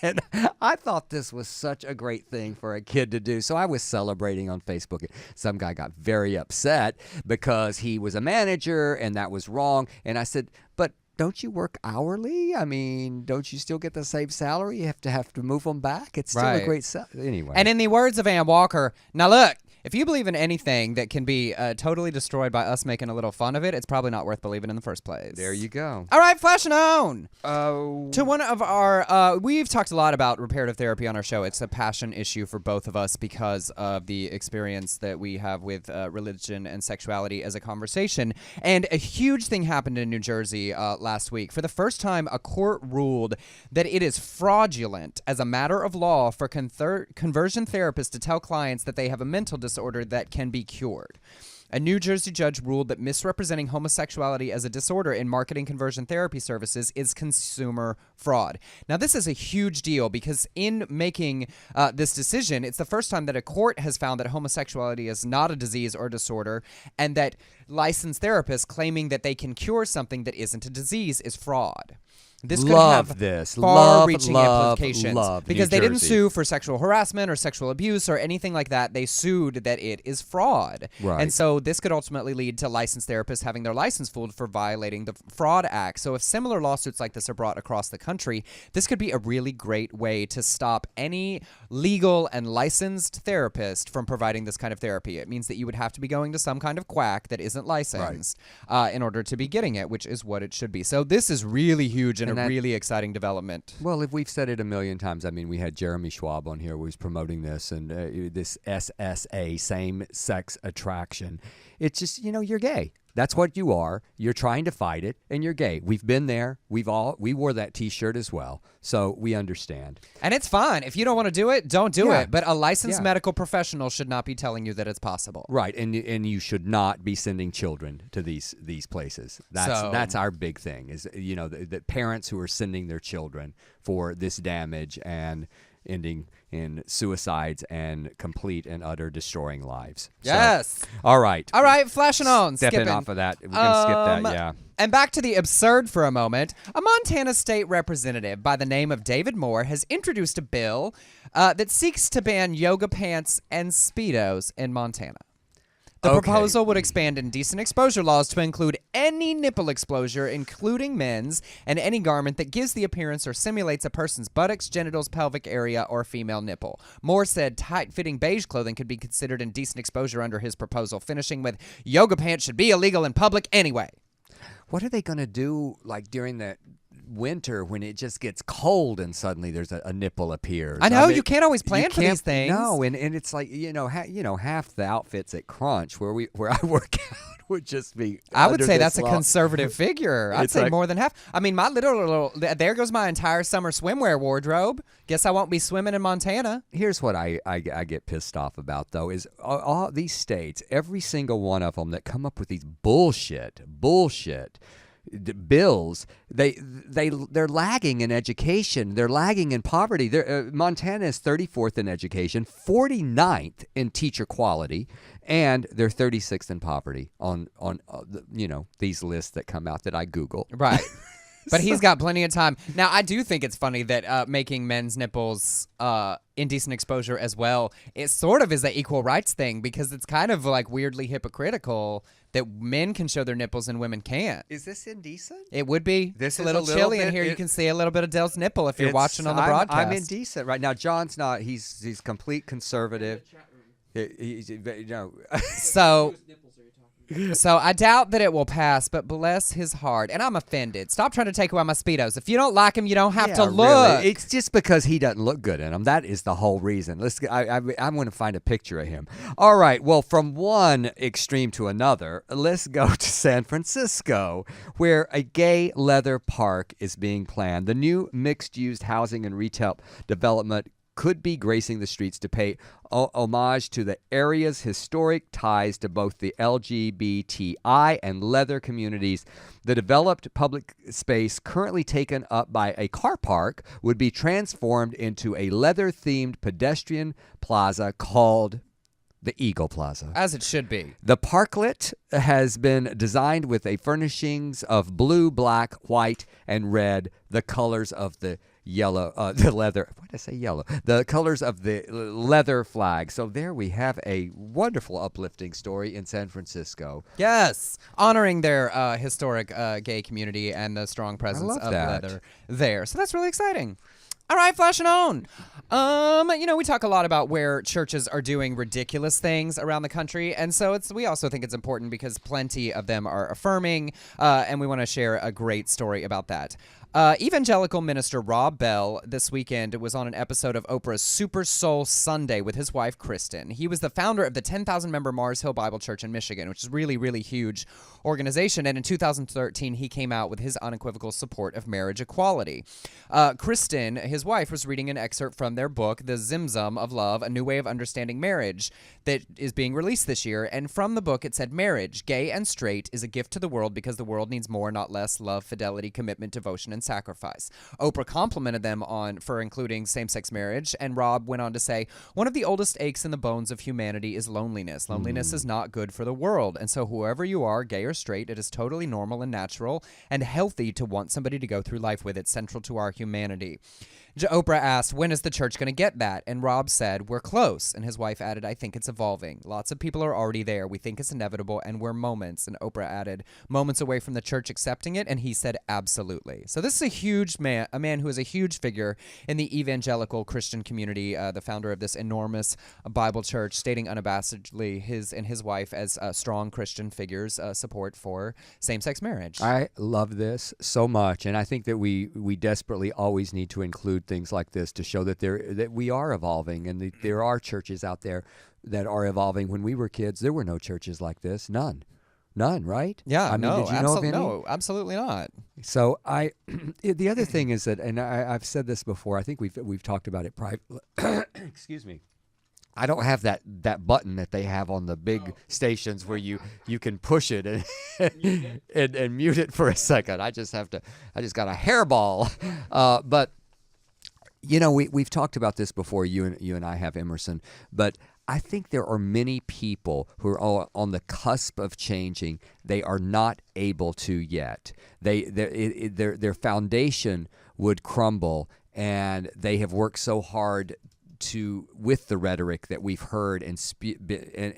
And I thought this was such a great thing for a kid to do. So I was celebrating on Facebook. Some guy got very upset because he was a manager and that was wrong. And I said, but don't you work hourly? I mean, don't you still get the same salary? You have to move them back. It's still a great salary. Anyway. And in the words of Ann Walker, now look, if you believe in anything that can be totally destroyed by us making a little fun of it, it's probably not worth believing in the first place. There you go. All right, flashing on. To one of our, we've talked a lot about reparative therapy on our show. It's a passion issue for both of us because of the experience that we have with religion and sexuality as a conversation. And a huge thing happened in New Jersey last week. For the first time, a court ruled that it is fraudulent as a matter of law for conversion therapists to tell clients that they have a mental disorder that can be cured. A New Jersey judge ruled that misrepresenting homosexuality as a disorder in marketing conversion therapy services is consumer fraud. Now, this is a huge deal because in making this decision, it's the first time that a court has found that homosexuality is not a disease or disorder, and that licensed therapists claiming that they can cure something that isn't a disease is fraud. This could have far-reaching implications because they didn't sue for sexual harassment or sexual abuse or anything like that. They sued that it is fraud. Right. And so this could ultimately lead to licensed therapists having their license pulled for violating the Fraud Act. So if similar lawsuits like this are brought across the country, this could be a really great way to stop any legal and licensed therapist from providing this kind of therapy. It means that you would have to be going to some kind of quack that isn't licensed in order to be getting it, which is what it should be. So this is really huge and a really exciting development. Well, if we've said it a million times, I mean, we had Jeremy Schwab on here who was promoting this, and this SSA, same-sex attraction. It's just, you're gay. That's what you are. You're trying to fight it, and you're gay. We've been there. We wore that T-shirt as well, so we understand. And it's fine. If you don't want to do it, don't do it. But a licensed medical professional should not be telling you that it's possible. Right, and you should not be sending children to these places. That's our big thing. Is the parents who are sending their children for this damage and ending in suicides and complete and utter destroying lives. Yes. So, all right, flashing on. Stepping off of that. We can skip that, yeah. And back to the absurd for a moment. A Montana state representative by the name of David Moore has introduced a bill that seeks to ban yoga pants and Speedos in Montana. The proposal would expand indecent exposure laws to include any nipple exposure, including men's, and any garment that gives the appearance or simulates a person's buttocks, genitals, pelvic area, or female nipple. Moore said tight-fitting beige clothing could be considered indecent exposure under his proposal, finishing with, yoga pants should be illegal in public anyway. What are they going to do, like, during the winter when it just gets cold and suddenly there's a nipple appears? I know, you can't always plan for these things. No, and it's like, half the outfits at Crunch where I work out would just be. I would say that's a conservative figure. I'd say more than half. I mean, my little there goes my entire summer swimwear wardrobe. Guess I won't be swimming in Montana. Here's what I get pissed off about, though, is all these states, every single one of them that come up with these bullshit bills, they're lagging in education. They're lagging in poverty. Montana is 34th in education, 49th in teacher quality, and they're 36th in poverty on these lists that come out that I Google. Right. But he's got plenty of time. Now, I do think it's funny that making men's nipples indecent exposure as well, it sort of is an equal rights thing because it's kind of like weirdly hypocritical that men can show their nipples and women can't. Is this indecent? It would be. This is a little chilly in here. You can see a little bit of Dale's nipple if you're watching on the broadcast. I'm indecent right now. John's not. He's complete conservative. So I doubt that it will pass, but bless his heart. And I'm offended. Stop trying to take away my Speedos. If you don't like him, you don't have to look. Really. It's just because he doesn't look good in them. That is the whole reason. I'm going to find a picture of him. All right. Well, from one extreme to another, let's go to San Francisco, where a gay leather park is being planned. The new mixed-use housing and retail development could be gracing the streets to pay homage to the area's historic ties to both the LGBTI and leather communities. The developed public space, currently taken up by a car park, would be transformed into a leather-themed pedestrian plaza called the Eagle Plaza. As it should be. The parklet has been designed with a furnishings of blue, black, white, and red, the colors of the the leather. Why did I say yellow? The colors of the leather flag. So there we have a wonderful, uplifting story in San Francisco. Yes, honoring their historic gay community and the strong presence of leather there. So that's really exciting. All right, flashing on. We talk a lot about where churches are doing ridiculous things around the country, and so we also think it's important because plenty of them are affirming, and we want to share a great story about that. Evangelical minister Rob Bell this weekend was on an episode of Oprah's Super Soul Sunday with his wife, Kristen. He was the founder of the 10,000-member Mars Hill Bible Church in Michigan, which is a really, really huge organization. And in 2013, he came out with his unequivocal support of marriage equality. Kristen, his wife, was reading an excerpt from their book, The Zimzum of Love, A New Way of Understanding Marriage, that is being released this year. And from the book, it said, marriage, gay and straight, is a gift to the world because the world needs more, not less, love, fidelity, commitment, devotion, and sacrifice. Oprah complimented them for including same-sex marriage, and Rob went on to say, one of the oldest aches in the bones of humanity is loneliness. Loneliness is not good for the world, and so whoever you are, gay or straight, it is totally normal and natural and healthy to want somebody to go through life with. It's central to our humanity. Oprah asked, when is the church going to get that? And Rob said, we're close. And his wife added, I think it's evolving. Lots of people are already there. We think it's inevitable, and we're moments. And Oprah added, moments away from the church accepting it. And he said, absolutely. So this is a huge man, a man who is a huge figure in the evangelical Christian community, the founder of this enormous Bible church, stating unabashedly his and his wife as strong Christian figures support for same-sex marriage. I love this so much, and I think that we desperately always need to include things like this to show that we are evolving, and there are churches out there that are evolving. When we were kids, there were no churches like this. None, right? Yeah, I mean, did you know of any? No, absolutely not. So the other thing is that, and I've said this before, I think we've talked about it privately. Excuse me. I don't have that button that they have on the big stations where you can push it and mute it for a second. I just got a hairball. But you know, we've talked about this before, you and I have, Emerson, but I think there are many people who are on the cusp of changing. They are not able to yet. Their foundation would crumble, and they have worked so hard with the rhetoric that we've heard,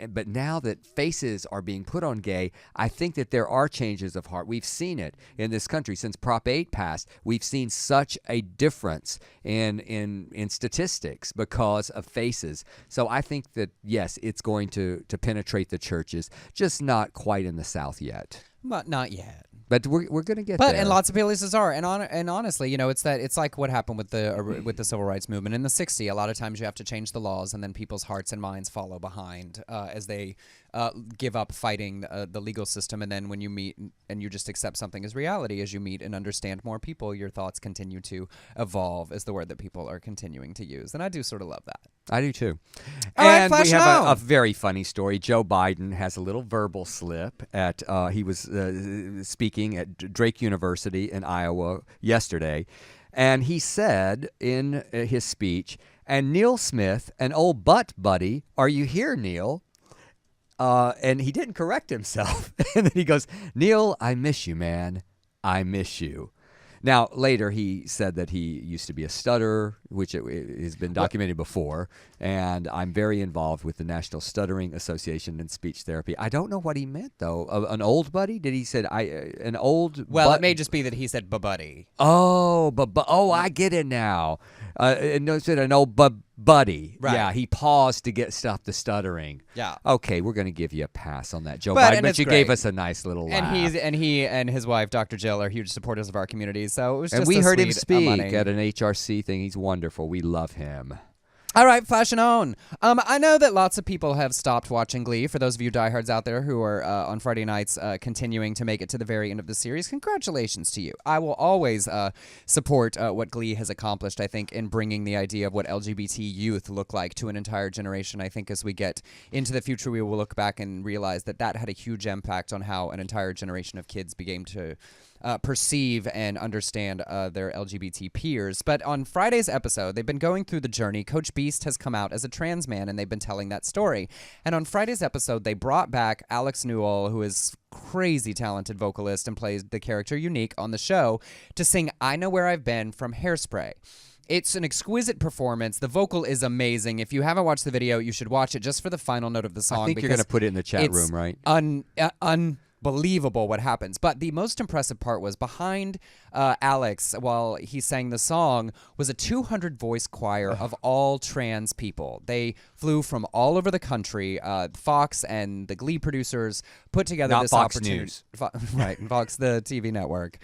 but now that faces are being put on gay, I think that there are changes of heart. We've seen it in this country since Prop 8 passed. We've seen such a difference in statistics because of faces. So I think that yes, it's going to penetrate the churches, just not quite in the South yet. But not yet. But we're going to get there. But and lots of places are, and honestly, you know, it's like what happened with the civil rights movement in the '60s. A lot of times you have to change the laws, and then people's hearts and minds follow behind as they give up fighting the legal system. And then when you meet and you just accept something as reality, as you meet and understand more people, your thoughts continue to evolve. Is the word that people are continuing to use, and I do sort of love that. I do too. All right, and Flash we have on. a very funny story. Joe Biden has a little verbal slip at he was speaking at Drake University in Iowa yesterday, and he said in his speech, "And Neil Smith, an old butt buddy, are you here, Neil?" And he didn't correct himself, and then he goes, "Neil, I miss you, man. I miss you." Now, later he said that he used to be a stutterer, which has been documented before, and I'm very involved with the National Stuttering Association and Speech Therapy. I don't know what he meant, though. An old buddy? Did he said an old? Well, it may just be that he said buddy. Oh, I get it now. And it said an old buddy. Right. Yeah, he paused to stop the stuttering. Yeah. Okay, we're going to give you a pass on that, Joe But- Biden. and But it's you great. gave us a nice little laugh. And he and his wife, Dr. Jill, are huge supporters of our community. So it was And just we a heard him sweet speak money. at an HRC thing. He's wonderful. We love him. All right, flashing on. I know that lots of people have stopped watching Glee. For those of you diehards out there who are on Friday nights continuing to make it to the very end of the series, congratulations to you. I will always support what Glee has accomplished, I think, in bringing the idea of what LGBT youth look like to an entire generation. I think as we get into the future, we will look back and realize that had a huge impact on how an entire generation of kids began to perceive and understand their LGBT peers. But on Friday's episode, they've been going through the journey. Coach Beast has come out as a trans man, and they've been telling that story. And on Friday's episode, they brought back Alex Newell, who is crazy talented vocalist and plays the character Unique on the show, to sing I Know Where I've Been from Hairspray. It's an exquisite performance. The vocal is amazing. If you haven't watched the video, you should watch it just for the final note of the song. I think you're going to put it in the chat room, right? Unbelievable what happens. But the most impressive part was behind Alex, while he sang the song, was a 200-voice choir of all trans people. They flew from all over the country. Fox and the Glee producers put together Not this Fox opportunity. News. Right, Fox, the TV network,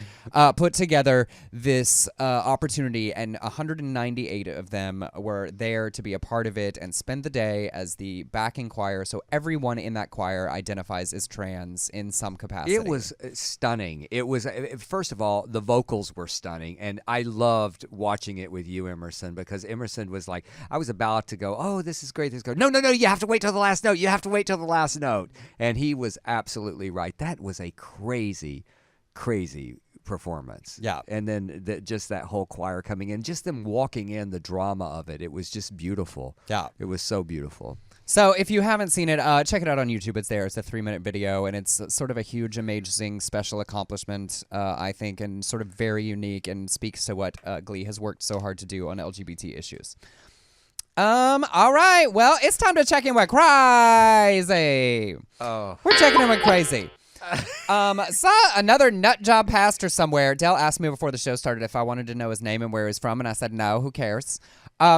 put together this opportunity, and 198 of them were there to be a part of it and spend the day as the backing choir. So everyone in that choir identifies as trans in some capacity. It was stunning. It was, first of all, the vocals were stunning, and I loved watching it with you, Emerson, because Emerson was like, I was about to go, oh, this is great, this is good. No, you have to wait till the last note. You have to wait till the last note. And he was absolutely right. That was a crazy, crazy performance. Yeah. And then just that whole choir coming in, just them walking in, the drama of it. It was just beautiful. Yeah. It was so beautiful. So if you haven't seen it, check it out on YouTube. It's there. It's a 3-minute video, and it's sort of a huge, amazing special accomplishment, I think, and sort of very unique and speaks to what Glee has worked so hard to do on LGBT issues. All right. Well, it's time to check in with Crazy. Oh. We're checking in with Crazy. Saw another nut job pastor somewhere. Dell asked me before the show started if I wanted to know his name and where he's from, and I said no, who cares?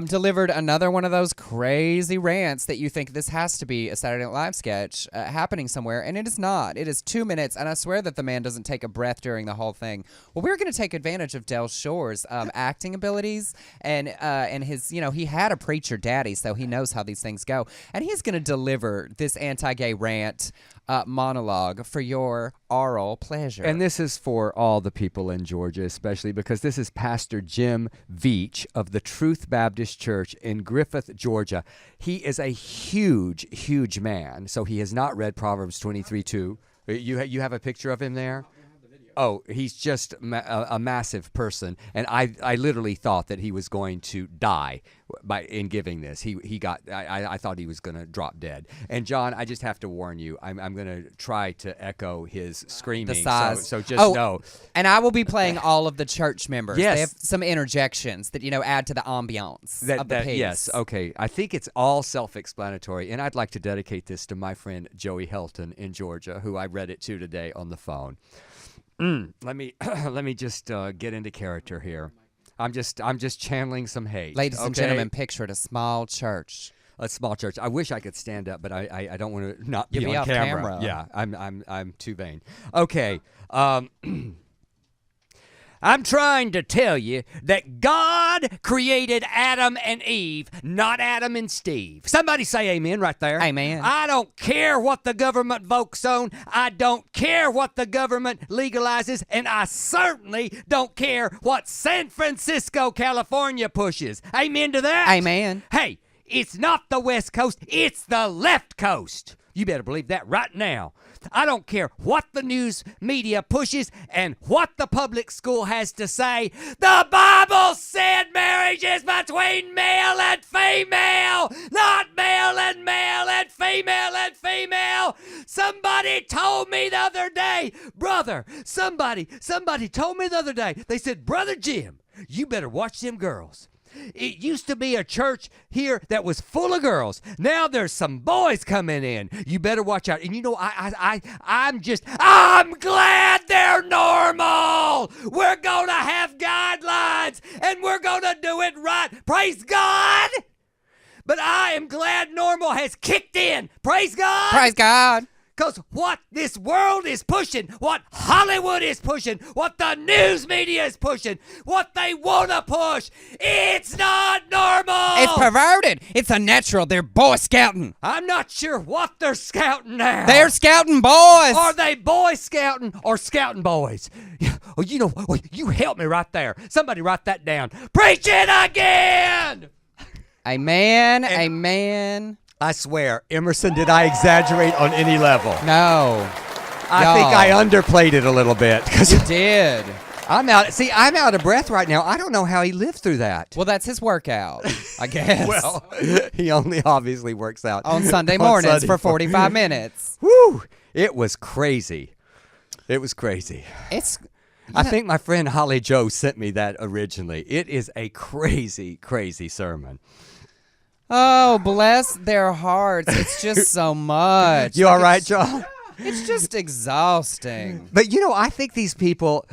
Delivered another one of those crazy rants that you think this has to be a Saturday Night Live sketch happening somewhere, and it is not. It is 2 minutes, and I swear that the man doesn't take a breath during the whole thing. Well, we're going to take advantage of Del Shore's acting abilities and his, he had a preacher daddy, so he knows how these things go, and he's going to deliver this anti-gay rant monologue for your oral pleasure. And this is for all the people in Georgia, especially because this is Pastor Jim Veach of the Truth Baptist Church in Griffith, Georgia. He is a huge, huge man, so he has not read Proverbs 23:2. You have a picture of him there? Oh, he's just a massive person, and I literally thought that he was going to die in giving this. I thought he was going to drop dead. And John, I just have to warn you, I'm going to try to echo his screaming. The size. So just know. And I will be playing all of the church members. Yes. They have some interjections that add to the ambiance of the piece. Yes, okay. I think it's all self-explanatory, and I'd like to dedicate this to my friend Joey Helton in Georgia, who I read it to today on the phone. Let me just get into character here. I'm just channeling some hate. Ladies and gentlemen, picture it, a small church. A small church. I wish I could stand up, but I don't want to not You'll be be on off camera. camera. Yeah, I'm too vain. Okay. I'm trying to tell you that God created Adam and Eve, not Adam and Steve. Somebody say amen right there. Amen. I don't care what the government votes on. I don't care what the government legalizes. And I certainly don't care what San Francisco, California pushes. Amen to that? Amen. Hey, it's not the West Coast. It's the left coast. You better believe that right now. I don't care what the news media pushes and what the public school has to say. The Bible said marriage is between male and female, not male and male and female and female. Somebody told me the other day, brother, somebody told me the other day, they said, Brother Jim, you better watch them girls. It used to be a church here that was full of girls. Now there's some boys coming in. You better watch out. And I'm glad they're normal. We're going to have guidelines and we're going to do it right. Praise God. But I am glad normal has kicked in. Praise God. Praise God. Because what this world is pushing, what Hollywood is pushing, what the news media is pushing, what they want to push, it's not normal. It's perverted. It's unnatural. They're boy scouting. I'm not sure what they're scouting now. They're scouting boys. Are they boy scouting or scouting boys? Well, you help me right there. Somebody write that down. Preach it again. Amen. Amen. I swear, Emerson, did I exaggerate on any level? No. I think I underplayed it a little bit. You did. I'm out of breath right now. I don't know how he lived through that. Well, that's his workout, I guess. Well, he only obviously works out on Sunday mornings for 45 minutes. Woo! It was crazy. It was crazy. I think my friend Holly Joe sent me that originally. It is a crazy, crazy sermon. Oh, bless their hearts. It's just so much. You all right, John? It's just exhausting. But, I think these people,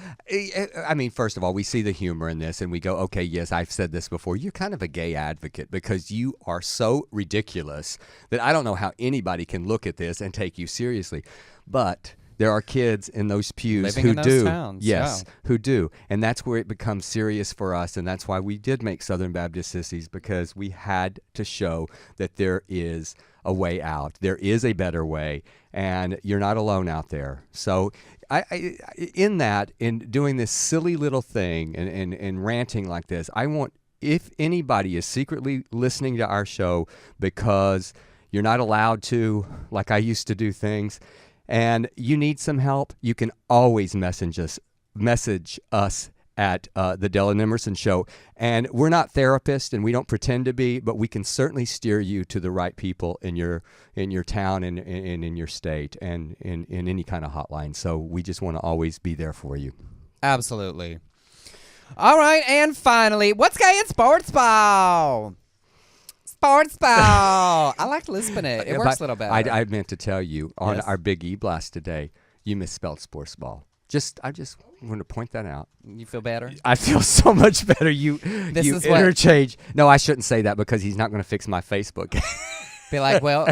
I mean, first of all, we see the humor in this and we go, okay, yes, I've said this before. You're kind of a gay advocate because you are so ridiculous that I don't know how anybody can look at this and take you seriously. But there are kids in those pews Living who in those do. towns, Yes, yeah. who do. And that's where it becomes serious for us. And that's why we did make Southern Baptist Sissies, because we had to show that there is a way out. There is a better way, and you're not alone out there. So in doing this silly little thing and ranting like this, I want, if anybody is secretly listening to our show because you're not allowed to, like I used to do things, and you need some help, you can always message us at the Del and Emerson Show. And we're not therapists, and we don't pretend to be, but we can certainly steer you to the right people in your town and in your state and in any kind of hotline. So we just want to always be there for you. Absolutely. All right, and finally, what's gay in sports ball? Sports ball. I like lisping it. It works a little better. I meant to tell you on Yes. our Big E blast today, you misspelled sports ball. I just want to point that out. You feel better? I feel so much better. You is what- interchange. No, I shouldn't say that because he's not going to fix my Facebook. Be like, well,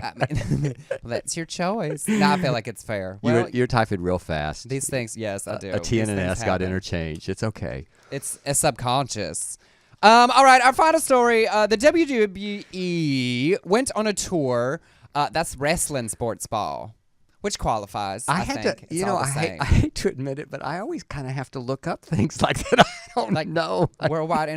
that's your choice. No, I feel like it's fair. Well, You're typing real fast. these things, yes, I do. A T These and an things S got happen. interchanged. It's okay. It's a subconscious. All right, our final story. The WWE went on a tour. That's wrestling sports ball, which qualifies. I had think. to, It's all the I same. hate to admit it, but I always kind of have to look up things like that. I don't know. Worldwide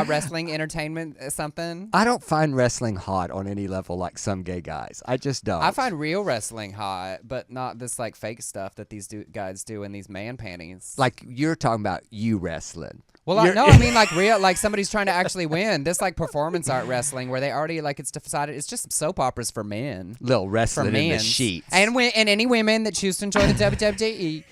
Wrestling Entertainment something. I don't find wrestling hot on any level like some gay guys. I just don't. I find real wrestling hot, but not this like fake stuff that these guys do in these man panties. like you're talking about you wrestling. Well, I mean like real, like somebody's trying to actually win. This like performance art wrestling where they already like it's decided it's just soap operas for men. Little For wrestling in the men sheets. and any women that choose to enjoy the WWE.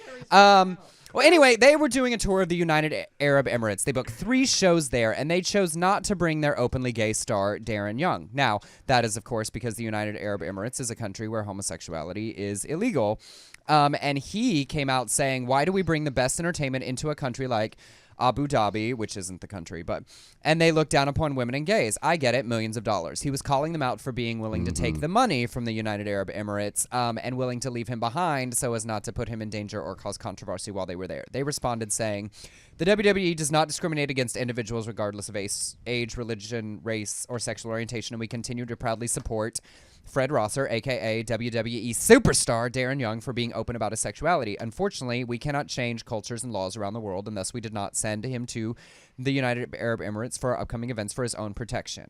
Well, anyway, they were doing a tour of the United Arab Emirates. They booked 3 shows there, and they chose not to bring their openly gay star, Darren Young. Now, that is, of course, because the United Arab Emirates is a country where homosexuality is illegal. And he came out saying, why do we bring the best entertainment into a country like Abu Dhabi, which isn't the country, and they look down upon women and gays. I get it, millions of dollars. He was calling them out for being willing to take the money from the United Arab Emirates and willing to leave him behind so as not to put him in danger or cause controversy while they were there. They responded saying, the WWE does not discriminate against individuals regardless of age, religion, race, or sexual orientation, and we continue to proudly support Fred Rosser, a.k.a. WWE superstar Darren Young, for being open about his sexuality. Unfortunately, we cannot change cultures and laws around the world, and thus we did not send him to the United Arab Emirates for upcoming events for his own protection.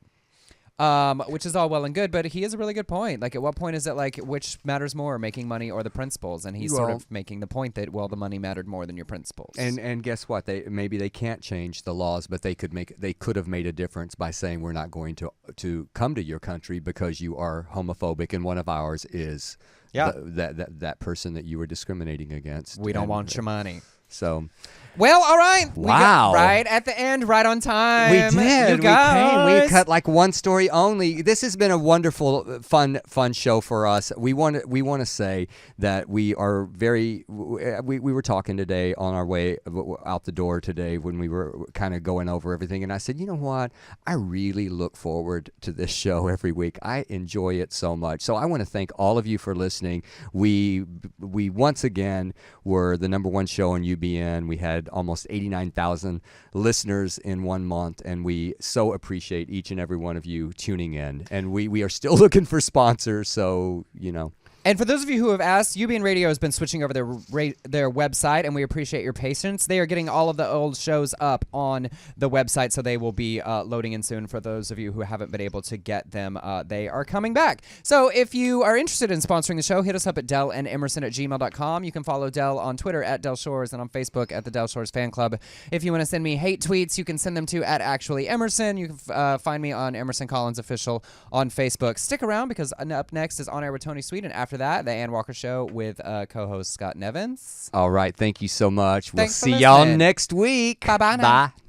Which is all well and good, but he has a really good point. Like, at what point is it, like, which matters more, making money or the principles? And he's sort of making the point that, well, the money mattered more than your principles. And guess what? Maybe they can't change the laws, but they could have made a difference by saying we're not going to come to your country because you are homophobic, and one of ours is that person that you were discriminating against. We don't want your money. So, well, all right. Wow. We got right at the end, right on time. we did. You guys. We cut like one story only. This has been a wonderful, fun show for us. We want to say that we are very. We were talking today on our way out the door today when we were kind of going over everything, and I said, you know what? I really look forward to this show every week. I enjoy it so much. So I want to thank all of you for listening. We once again were the #1 show on UBN. We had almost 89,000 listeners in 1 month, and we so appreciate each and every one of you tuning in. And we are still looking for sponsors, so, you know. And for those of you who have asked, UBN Radio has been switching over their website, and we appreciate your patience. They are getting all of the old shows up on the website, so they will be loading in soon. For those of you who haven't been able to get them, they are coming back. So if you are interested in sponsoring the show, hit us up at delandemerson@gmail.com. You can follow Del on Twitter at Del Shores and on Facebook at the Del Shores Fan Club. If you want to send me hate tweets, you can send them to @actuallyemerson. You can find me on Emerson Collins Official on Facebook. Stick around because up next is On Air with Tony Sweet, and after that, the Ann Walker Show with co-host Scott Nevins. All right. Thank you so much. We'll Thanks for see y'all listening. next week. Bye-bye now. Bye.